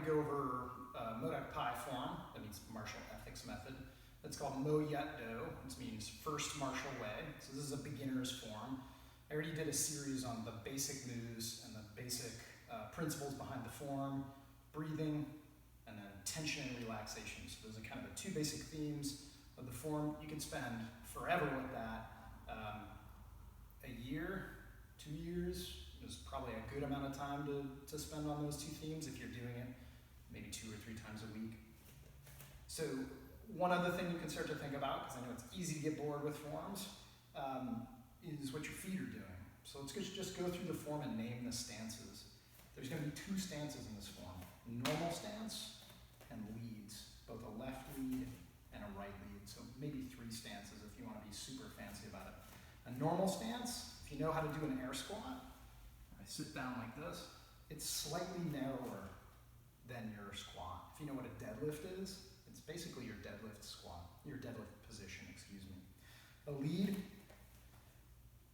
go over Modak Pi form, that means martial ethics method. That's called Mo Yut Do, which means first martial way. So this is a beginner's form. I already did a series on the basic moves and the basic principles behind the form, breathing, and then tension and relaxation. So those are kind of the two basic themes of the form. You can spend forever with that. A year, 2 years is probably a good amount of time to spend on those two themes if you're doing it maybe 2 or 3 times a week. So one other thing you can start to think about, because I know it's easy to get bored with forms, is what your feet are doing. So let's just go through the form and name the stances. There's going to be 2 stances in this form: normal stance and leads, both a left lead and a right lead. So maybe 3 stances if you want to be super fancy about it. A normal stance, if you know how to do an air squat, I sit down like this, it's slightly narrower than your squat. If you know what a deadlift is, it's basically your deadlift squat, your deadlift position, excuse me. A lead,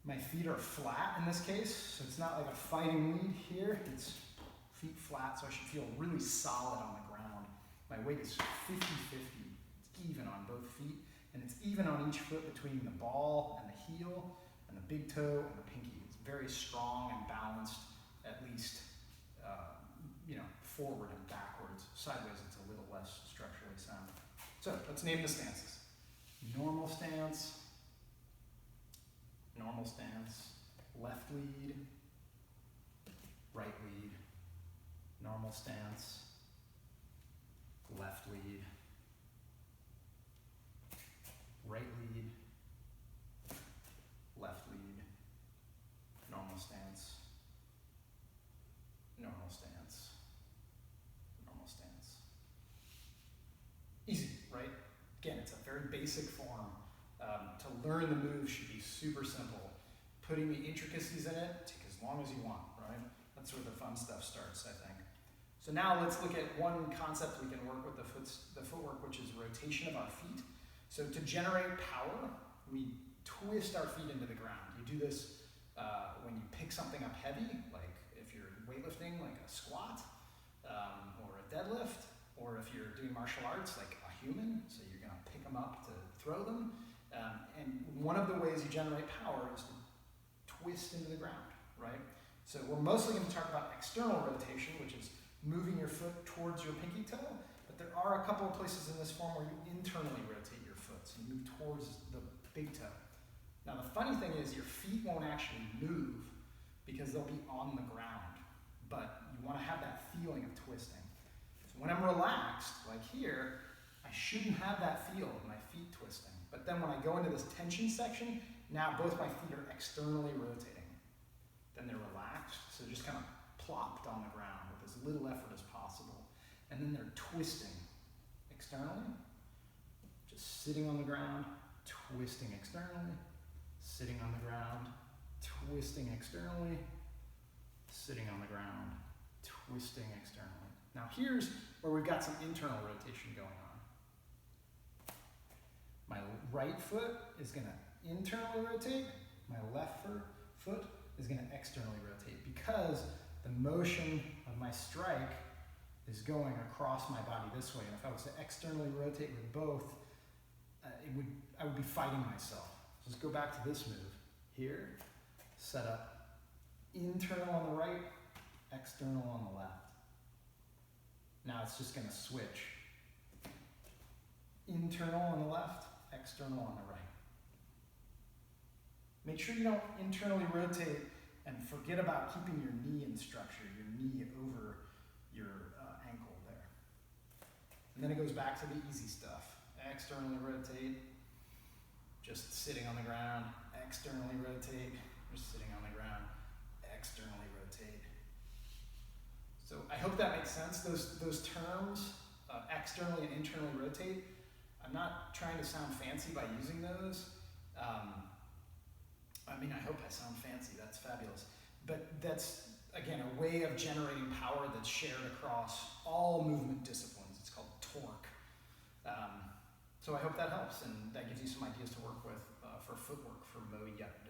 my feet are flat in this case, so it's not like a fighting lead here, it's feet flat, so I should feel really solid on the ground. My weight is 50-50, it's even on both feet, and it's even on each foot between the ball and the heel, and the big toe and the pinky. It's very strong and balanced, at least forward and backwards. Sideways, it's a little less structurally sound. So let's name the stances. Normal stance, left lead, right lead, normal stance, left lead, right lead, left lead, normal stance, normal stance, normal stance. Easy, right? Again, it's a very basic form. To learn the move should be super simple. Putting the intricacies in it, take as long as you want, right? That's where the fun stuff starts, I think. So now let's look at one concept we can work with the footwork, which is rotation of our feet. So to generate power, we twist our feet into the ground. You do this when you pick something up heavy, like if you're weightlifting, like a squat, or a deadlift, or if you're doing martial arts, like a human, so you're gonna pick them up to throw them. And one of the ways you generate power is to twist into the ground, right? So we're mostly gonna talk about external rotation, which is moving your foot towards your pinky toe, but there are a couple of places in this form where you internally rotate your foot, so you move towards the big toe. Now the funny thing is your feet won't actually move because they'll be on the ground, but you want to have that feeling of twisting. So when I'm relaxed, like here, I shouldn't have that feel of my feet twisting. But then when I go into this tension section, now both my feet are externally rotating. Then they're relaxed, so just kind of plopped on the ground with as little effort as possible. And then they're twisting externally, just sitting on the ground, twisting externally, sitting on the ground, twisting externally, sitting on the ground, twisting externally. Now here's where we've got some internal rotation going on. My right foot is going to internally rotate, my left foot is going to externally rotate because the motion of my strike is going across my body this way. And if I was to externally rotate with both, I would be fighting myself. So let's go back to this move. Here, set up internal on the right, external on the left. Now it's just going to switch. Internal on the left, external on the right. Make sure you don't internally rotate and forget about keeping your knee in structure, your knee over your ankle there. And then it goes back to the easy stuff. Externally rotate, just sitting on the ground. Externally rotate, just sitting on the ground. Externally rotate. So I hope that makes sense. Those terms, externally and internally rotate, I'm not trying to sound fancy by using those. I hope I sound fancy, that's fabulous. But that's, again, a way of generating power that's shared across all movement disciplines. It's called torque. So I hope that helps, and that gives you some ideas to work with for footwork for Mo Yut.